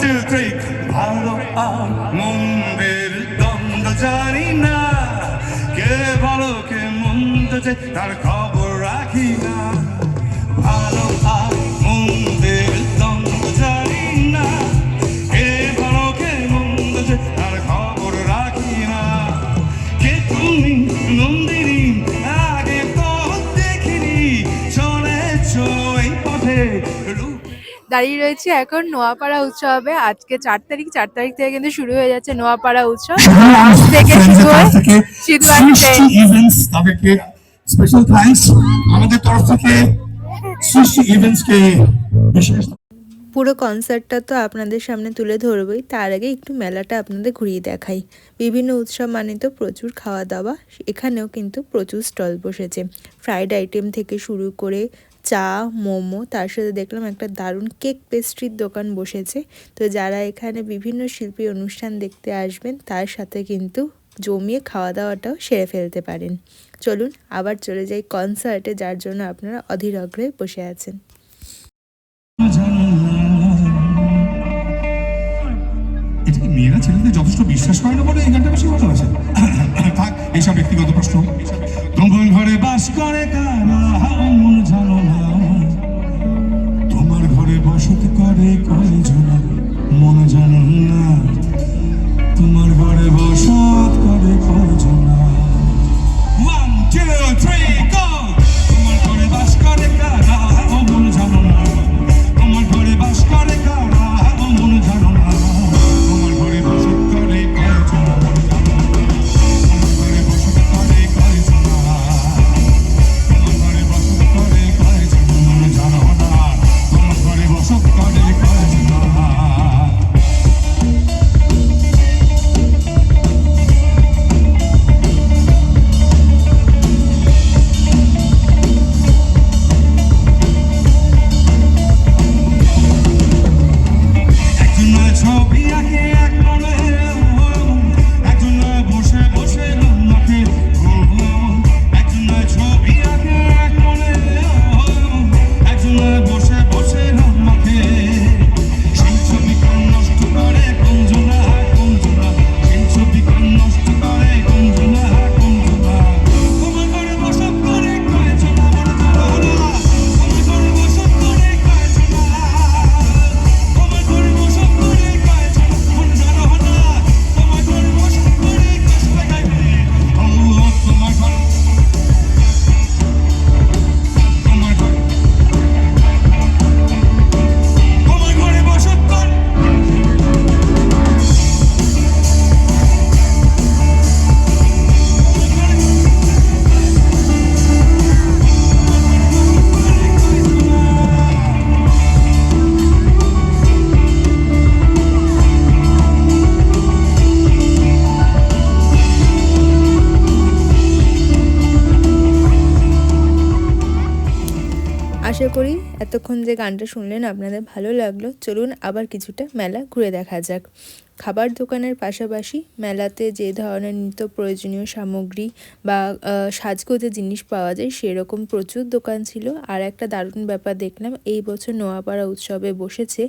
Two three ভালো আর মন্দের দ্বন্দ্ব জানি না, কে ভালো কে মন্দ যে তার খবর রাখি না। ভালো আর মন্দের দ্বন্দ্ব জানি না, কে ভালো কে মন্দ যে তার খবর রাখি না। কে তুমি নন্দিনী আগে তো দেখিনি, চলেছ এই পথে দাঁড়িয়ে রয়েছে এখন নোয়াপাড়া উৎসবে। আজকে 4 তারিখ, 4 তারিখ থেকে কিন্তু শুরু হয়ে যাচ্ছে নোয়াপাড়া উৎসব। আজ থেকে শুরু হয় শুধু সৃষ্টি ইভেন্টস, তাদেরকে স্পেশাল থ্যাঙ্কস আমাদের তরফ থেকে সৃষ্টি ইভেন্টস কে বিশেষ। পুরো কনসার্টটা তো আপনাদের সামনে তুলে ধরবই, তার আগে একটু মেলাটা আপনাদের ঘুরিয়ে দেখাই। বিভিন্ন উৎসব মানে তো প্রচুর খাওয়া দাওয়া, এখানেও কিন্তু প্রচুর স্টল বসেছে। ফ্রাইড আইটেম থেকে শুরু করে চা, মোমো, তার সাথে দেখলাম একটা দারুণ কেক পেস্ট্রির দোকান বসেছে। তো যারা এখানে বিভিন্ন শিল্পী অনুষ্ঠান দেখতে আসবেন তার সাথে কিন্তু জমিয়ে খাওয়া দাওয়াটাও সেরে ফেলতে পারেন। চলুন আবার চলে যাই কনসার্টে, যার জন্য আপনারা অধীর আগ্রহে বসে আছেন। মেয়েরা ছেলেদের যথেষ্ট বিশ্বাস করে না বলে এই গানটা বেশি ভালোবাসে। থাক এইসব ব্যক্তিগত প্রশ্ন। তোমার ঘরে বাস করে কারা মন জানো না, তোমার ঘরে বসত করে কয়জন মন জানো না, তোমার ঘরে বসত করে কয়জন। 1 2 3 গো। তোমার ঘরে বাস করে কারা মন জানো না, তোমার ঘরে বাস করে কারা মন জানো না, তোমার ঘরে বসত করে কয়জন মন জানো না, তোমার ঘরে বসত করে কয়জন, তোমার ঘরে বসত করে কয়জন মন জানো না, তোমার ঘরে বসত করে কয়জন। ছবি আঁকে এক মনে, একজন বসে বসে নাকে, একজন ছবি আঁকে এক মনে, একজন বসে বসে নাকে। সেই ছবি কান নষ্ট করে কঞ্জনা কঞ্জনা, সেই ছবি কান নষ্ট করে কঞ্জনা কঞ্জনা। তোমার ঘরে বসত করে কয়জনা মন জানো না, তোমার ঘরে বসত করে কয়জনা, তোমার ঘরে বসত করে কয়জনা মন জানো না, তোমার ঘরে বসত করে কষ্ট গাইবে। ও তোমার ঘর, তোমার ঘর, তোমার ঘরে বসত করে। আশা করি এতক্ষণ যে গানটা শুনলেন আপনাদের ভালো লাগলো। চলুন আবার কিছুটা মেলা ঘুরে দেখা যাক। খাবার দোকানের পাশাপাশি মেলাতে যে ধরনের নিত্য প্রয়োজনীয় সামগ্রী বা সাজগোজের জিনিস পাওয়া যায় সেরকম প্রচুর দোকান ছিল। আর একটা দারুণ ব্যাপার দেখলাম, এই বছর নোয়াপাড়া উৎসবে বসেছে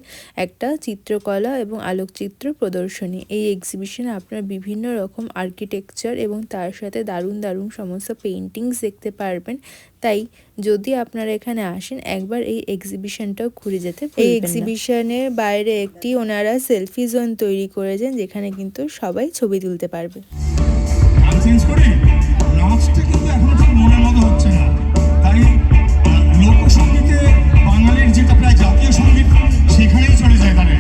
একটা চিত্রকলা এবং আলোকচিত্র প্রদর্শনী। এই এক্সিবিশনে আপনারা বিভিন্ন রকম আর্কিটেকচার এবং তার সাথে দারুণ দারুণ সমস্ত পেইন্টিংস দেখতে পারবেন। তাই যদি আপনারা এখানে আসেন একবার এই এক্সিবিশনটাও ঘুরে যেতে ভুলবেন না। এই এক্সিবিশনের বাইরে একটি ওনারা সেলফি জোন তৈরি করেছেন, যেখানে কিন্তু সবাই ছবি তুলতে পারবে। গান চেঞ্জ করে নাচটা কিন্তু এখন ঠিক মনের মতো হচ্ছে না, তাই লোকসঙ্গীতে বাঙালির যেটা প্রায় জাতীয় সঙ্গীত সেখানেই চলে যায় তাহলে।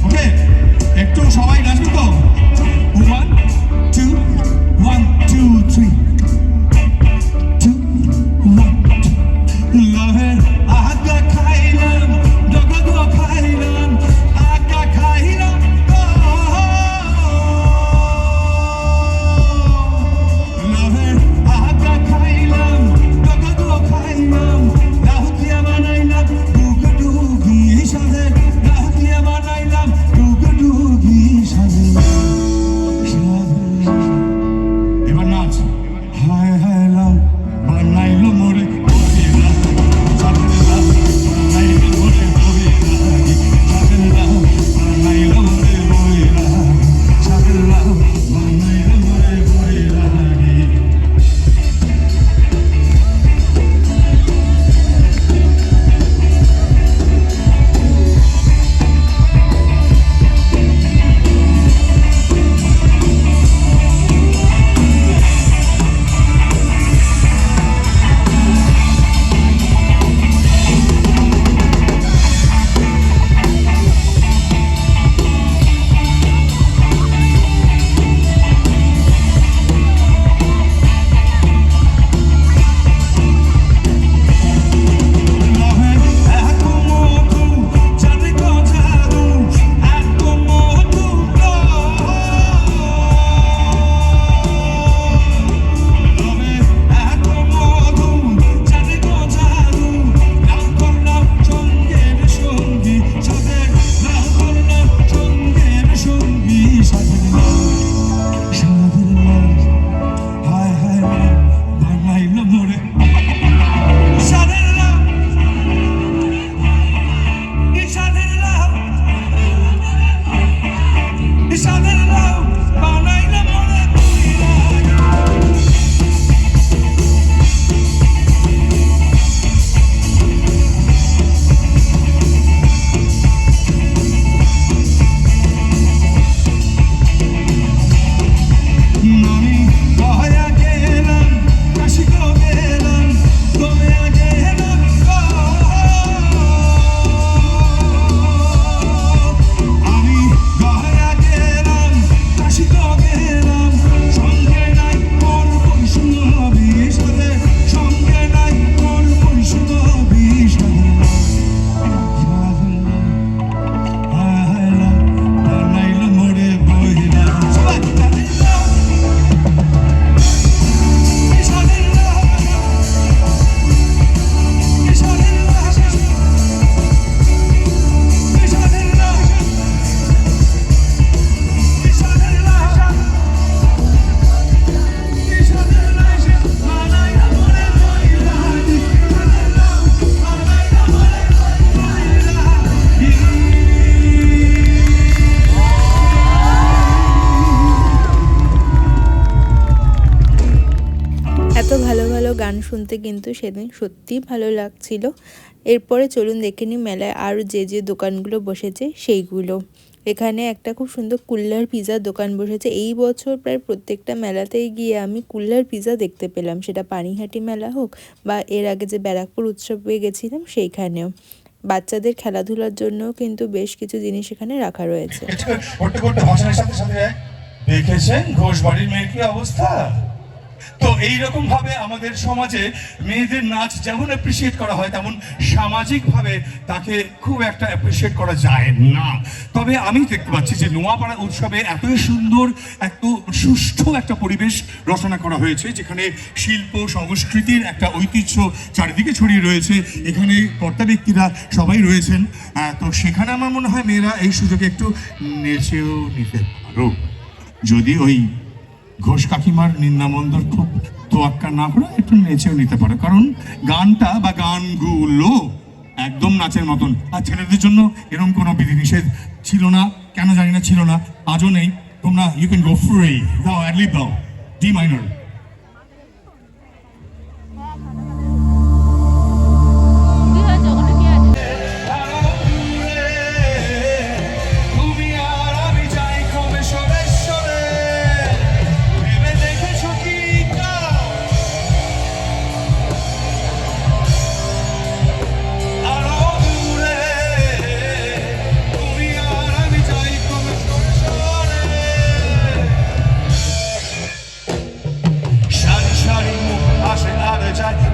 ওকে, একটু সবাই নাচবে তো। 1 2 1 2 3 2 1 লহের আগা খাইলাম ডগা গো খাইলাম আগা খাইলাম লহের গান শুনতে কিন্তু সেদিন সত্যিই ভালো লাগছিল। এরপরে চলুন দেখে নিই মেলায় আর যে যে দোকানগুলো বসেছে সেইগুলো। এখানে একটা খুব সুন্দর কুল্লার পিৎজার দোকান বসেছে। এই বছর প্রায় প্রত্যেকটা মেলাতেই গিয়ে আমি কুল্লার পিৎজা দেখতে পেলাম, সেটা পানিহাটি মেলা হোক বা এর আগে যে ব্যারাকপুর উৎসবে গেছিলাম সেইখানেও। বাচ্চাদের খেলাধুলার জন্যও কিন্তু বেশ কিছু জিনিস এখানে রাখা রয়েছে। করতে করতে ভাষণের সাথে সাথে দেখেছেন ঘোষ বাড়ির মেয়ের কি অবস্থা। তো এইরকম ভাবে আমাদের সমাজে মেয়েদের নাচ যেমন অ্যাপ্রিসিয়েট করা হয়, তেমন সামাজিকভাবে তাকে খুব একটা অ্যাপ্রিসিয়েট করা যায় না। তবে আমি দেখতে পাচ্ছি যে নোয়াপাড়া উৎসবে এতই সুন্দর, এত সুষ্ঠু একটা পরিবেশ রচনা করা হয়েছে, যেখানে শিল্প সংস্কৃতির একটা ঐতিহ্য চারিদিকে ছড়িয়ে রয়েছে। এখানে কর্তা ব্যক্তিরা সবাই রয়েছেন। তো সেখানে আমার মনে হয় মেয়েরা এই সুযোগে একটু নেচেও নিতে পারো, যদি ওই ঘোষ কাকিমার নিন্দামন্দর খুব তোয়াক্কা না করে একটু নেচেও নিতে পারো, কারণ গানটা বা গানগুলো একদম নাচের মতন। আর ছেলেদের জন্য এরকম কোনো বিধিনিষেধ ছিল না, কেন জানি না ছিল না, আজও নেই। তোমরা ইউ ক্যান গো ফ্রি, দাও অ্যাডলিব দাও, ডি মাইনর।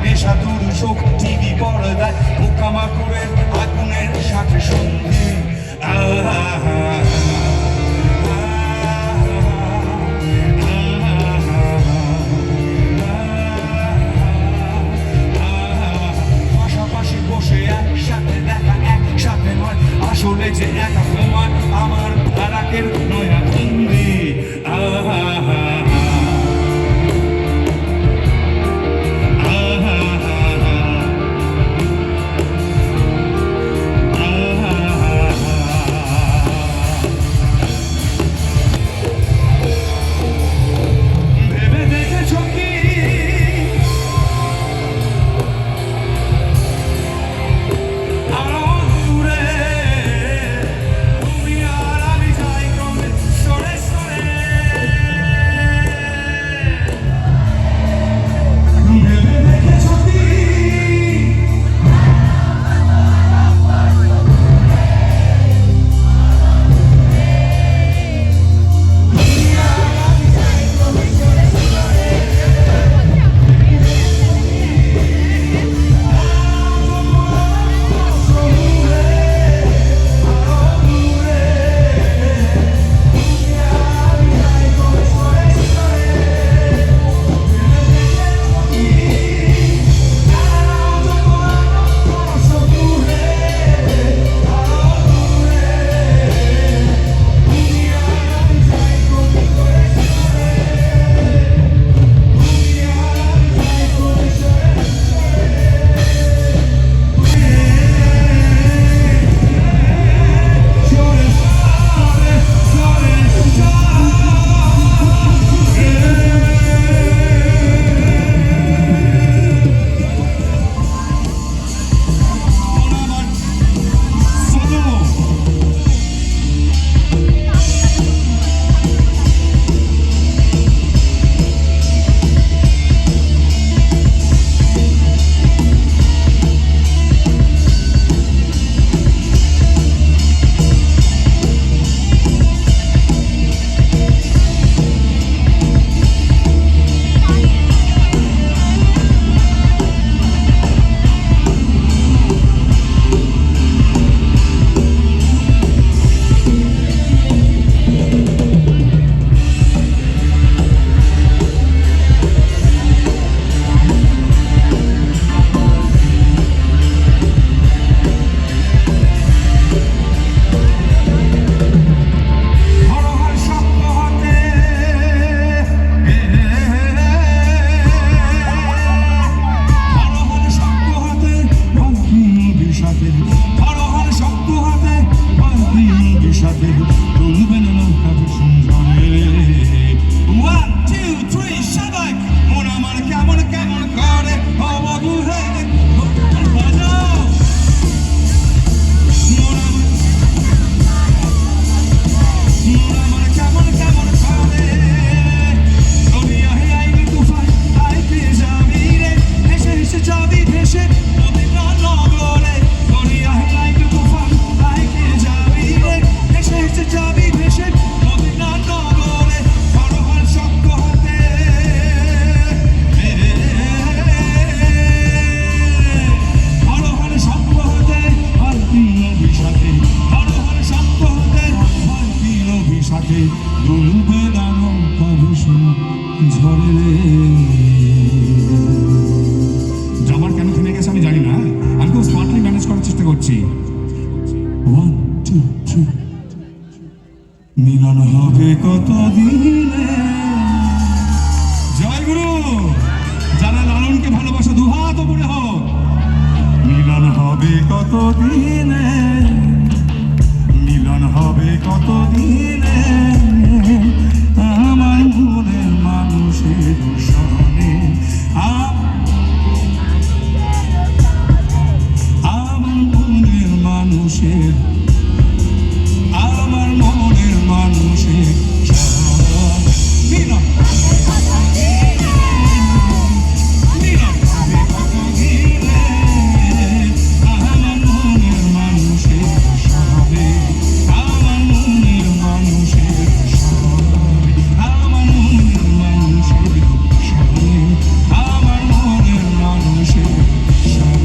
নেশা দুর্যোগ টিভি পর্দায় পোকামাকড়ের আগুনের সাথে সন্ধি। পাশাপাশি বসে একসাথে দেখা, একসাথে নয় আসলে যে একা সময় আমার তারাকের নয়া বন্দি। সরে ঘাটে দুলবে দানো ভীষণ ঝরে রে। ড্রামার কেন থেমে গেছে আমি জানি না, আমি খুব স্মার্টলি ম্যানেজ করার চেষ্টা করছি। 1 2 3 মিলন হবে কত দিনে। জয় গুরু। যারা লালনকে ভালোবাসো দুহাত উপরে হোক। মিলন হবে কত দিনে, মিলন হবে কত দিনে, আমার মনের মানুষের সনে। আমার মনের মানুষের, আমার মনের মানুষের সনে। মিলন মিলন হবে কত দিনে, আমার মনের মানুষের সনে, আমার মনের মানুষের সনে, আমার মনের মানুষের সনে, আমার মনের মানুষের সনে।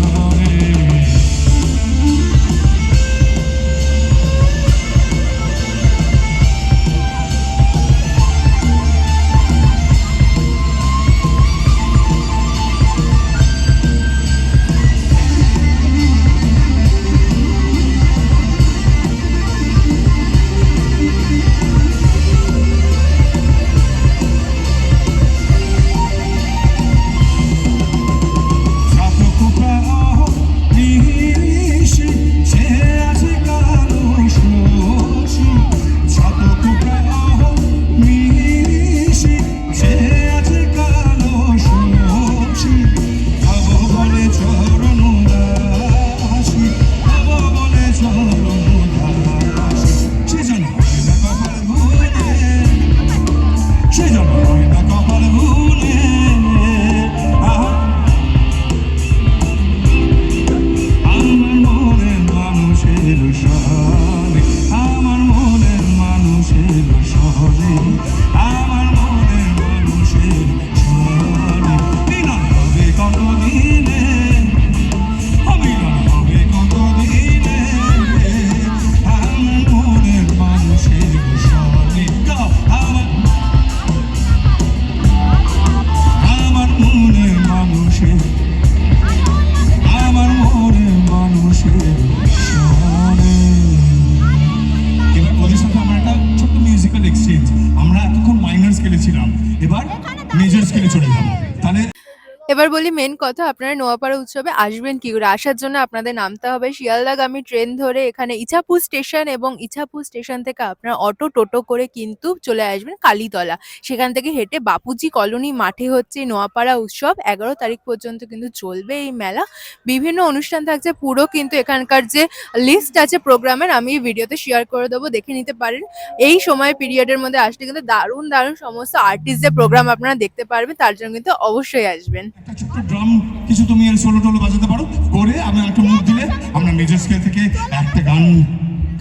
এবার বলি মেন কথা, আপনারা নোয়াপাড়া উৎসবে আসবেন কি করে? আসার জন্য আপনাদের নামতে হবে শিয়ালদাগামী ট্রেন ধরে এখানে ইছাপুর স্টেশন, এবং ইছাপুর স্টেশন থেকে আপনারা অটো টোটো করে কিন্তু চলে আসবেন কালীতলা। সেখান থেকে হেঁটে বাপুজি কলোনি মাঠে হচ্ছে এই নোয়াপাড়া উৎসব। 11 তারিখ পর্যন্ত কিন্তু চলবে এই মেলা। বিভিন্ন অনুষ্ঠান থাকছে, পুরো কিন্তু এখানকার যে লিস্ট আছে প্রোগ্রামের আমি এই ভিডিওতে শেয়ার করে দেবো, দেখে নিতে পারেন। এই সময় পিরিয়ডের মধ্যে আসলে কিন্তু দারুণ দারুণ সমস্ত আর্টিস্টদের প্রোগ্রাম আপনারা দেখতে পারবেন, তার জন্য কিন্তু অবশ্যই আসবেন। একটা ছোট্ট ড্রাম কিছু তুমি আর সোলো টোলো বাজাতে পারো করে আমি একটা মুখ দিলে আমরা মেজর স্কেল থেকে একটা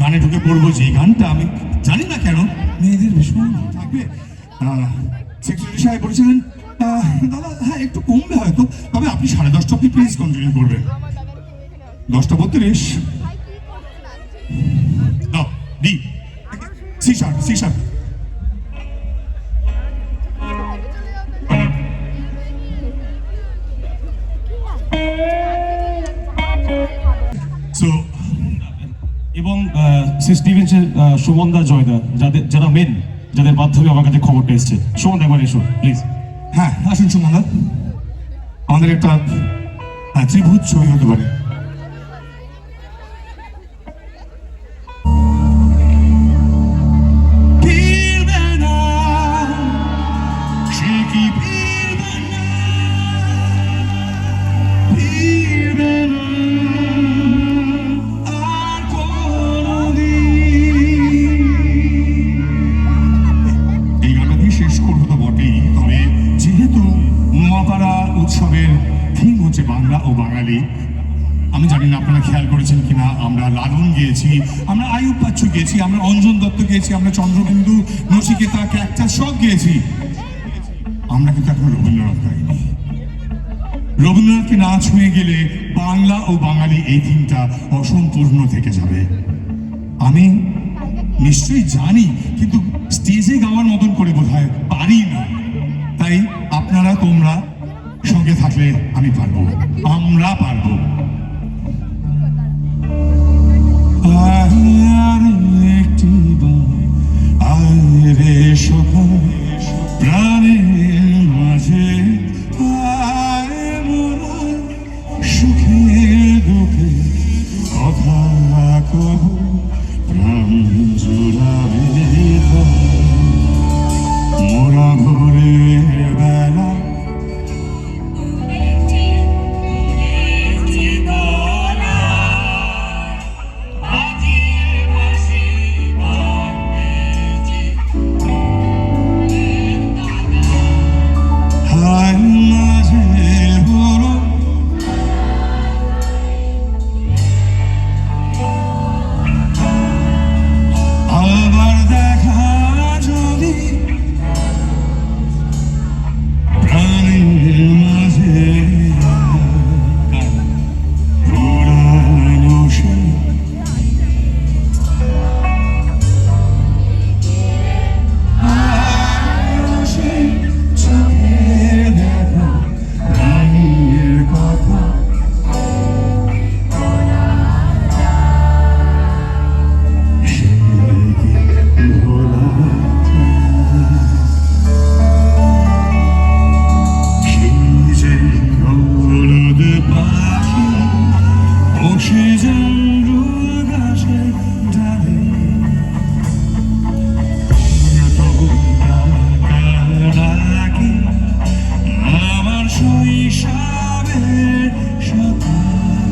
গানে ঢুকে পড়বো, যে গানটা আমি জানি না কেন মেয়েদের ভীষণ থাকবে। সেক্রেটারি সাহেব বলেছিলেন দাদা হ্যাঁ একটু কমবে হয়তো, তবে আপনি 10:30 অব্দি প্লিজ কন্টিনিউ করবেন। 10:32 D C sharp C sharp. এবং স্টিভেন্সের সুমনদা জয়দা, যারা মেন, যাদের মাধ্যমে আমার কাছে খবরটা এসছে। সুমনদা একবার এসো প্লিজ। হ্যাঁ আসুন সুমনদা, আমাদের একটা ত্রিভুজ ছবি হতে পারে। উৎসবের থিম হচ্ছে বাংলা ও বাঙালি। আমি জানি না আপনারা খেয়াল করেছেন কিনা, আমরা লালন গিয়েছি, আমরা আয়ুব বাচ্চু গিয়েছি, আমরা অঞ্জন দত্ত গিয়েছি, আমরা চন্দ্রবিন্দু, নচিকেতা, ক্যাকটাস সব গিয়েছি। আমরা কিন্তু এখন রবীন্দ্রনাথ গাইনি। রবীন্দ্রনাথকে না ছুঁয়ে গেলে বাংলা ও বাঙালি এই থিমটা অসম্পূর্ণ থেকে যাবে। আমি নিশ্চয়ই জানি, কিন্তু স্টেজে গাওয়ার মতন করে বোধহয় পারি না। তাই আপনারা তোমরা সঙ্গে থাকলে আমি পারবো, আমরা পারবো। আর একটি আরে সকাল প্রাণের মাঝে আয় মোরা সুখে দুঃখে কথা কবু প্রাণ জুড়াবে মোরা ভোরের বেলা হায় মাঝে হলো আবার দেখা যদি প্রাণের মাঝে পুরানো সে চোখের দেখা প্রাণের কথা সে কি ভোলা সেই যে হলুদ পাখি বসে জামরুল গাছের ডালে ডাকি আমার শৈশবের সকাল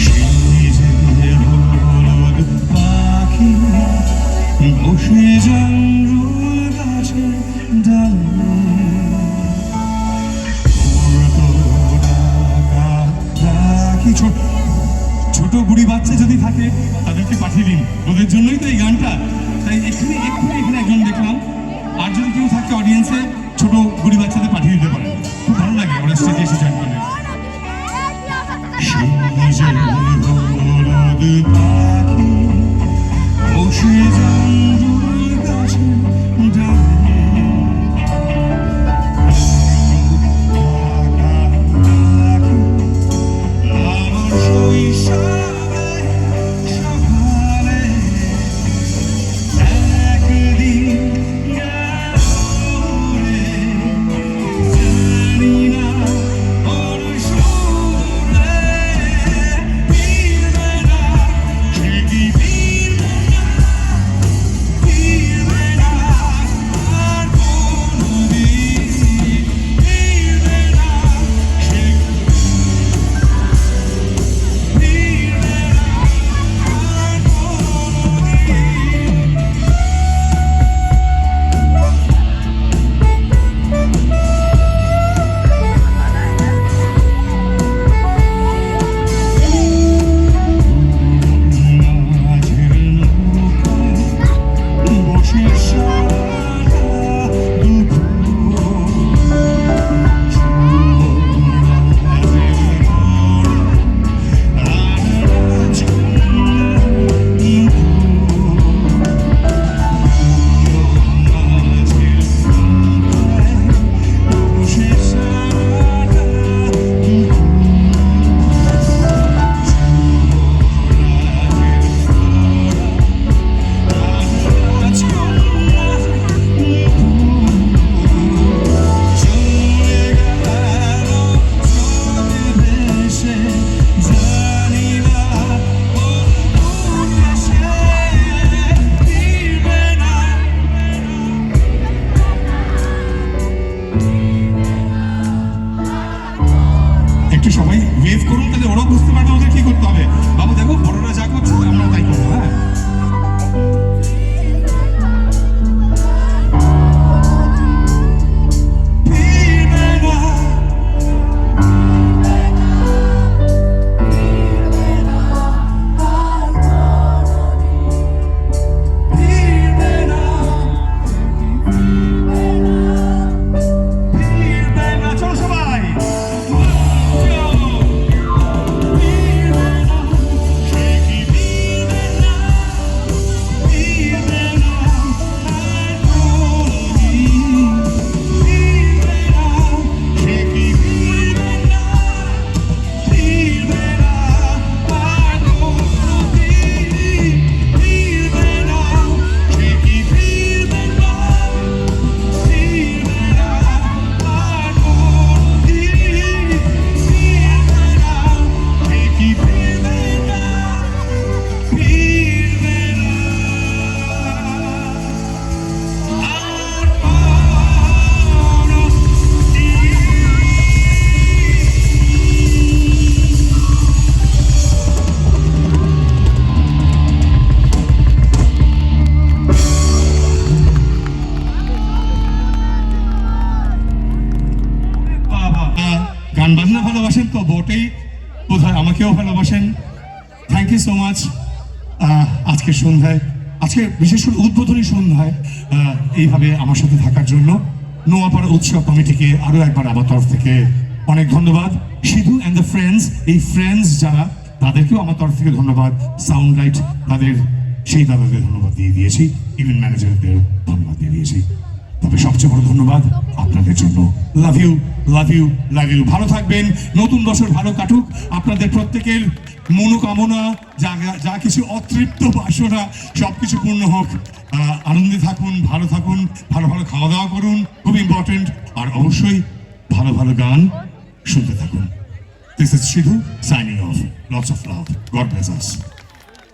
সেই যে হলুদ পাখি বসে জামরুল গাছের ডালে ছোট বুড়ি বাচ্চা যদি থাকে তাদেরকে পাঠিয়ে দিন, ওদের জন্যই তো এই গানটা। তাই এখানে একজন দেখলাম, আর যদি কেউ থাকে অডিয়েন্সে ছোট বুড়ি বাচ্চাদের পাঠিয়ে দিতে পারেন, খুব ভালো লাগে ওরা স্টেজে এসে জয়েন করলে। সেই যে হলুদ পাখি বসে জামরুল গাছের ডালে আমার শৈশবের সকালে একদিন গেল রে, জানি না ওর সুরে ফিরবে না সে আমাকেও ভালোবাসেন। Thank you so much. আজকের সন্ধ্যায়, আজকে বিশেষ করে উদ্বোধনী সন্ধ্যায় এইভাবে আমার সাথে থাকার জন্য নোয়াপাড়া উৎসব কমিটিকে আরো একবার আমার তরফ থেকে অনেক ধন্যবাদ। সিধু অ্যান্ড দ্য ফ্রেন্ডস, এই ফ্রেন্ডস যারা, তাদেরকেও আমার তরফ থেকে ধন্যবাদ। সাউন্ড লাইট তাদের, সেই দাদাদের ধন্যবাদ দিয়ে দিয়েছি, ইভেন্ট ম্যানেজারদের ধন্যবাদ দিয়ে দিয়েছি। তবে সবচেয়ে বড় ধন্যবাদ আপনাদের জন্য। Love you, love you, love you. ভালো থাকবেন, নতুন বছর ভালো কাটুক, আপনাদের প্রত্যেকের মনোকামনা, যা কিছু অতৃপ্ত বাসনা সবকিছু পূর্ণ হোক। আনন্দে থাকুন, ভালো থাকুন, ভালো ভালো খাওয়া দাওয়া করুন, খুব ইম্পর্টেন্ট। আর অবশ্যই ভালো ভালো গান শুনতে থাকুন। This is Sidhu signing off. Lots of love. God bless আস।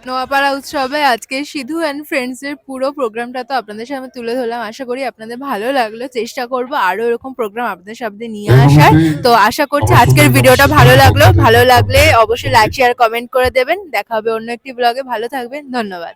নোয়াপাড়া উৎসবে আজকে সিধু অ্যান্ড ফ্রেন্ডসের পুরো প্রোগ্রামটা তো আপনাদের সামনে তুলে ধরলাম। আশা করি আপনাদের ভালো লাগলো। চেষ্টা করব আরো এরকম প্রোগ্রাম আপনাদের সামনে নিয়ে আসার। তো আশা করছি আজকের ভিডিওটা ভালো লাগলো। ভালো লাগলে অবশ্যই লাইক শেয়ার কমেন্ট করে দেবেন। দেখা হবে অন্য একটি ব্লগে। ভালো থাকবেন, ধন্যবাদ।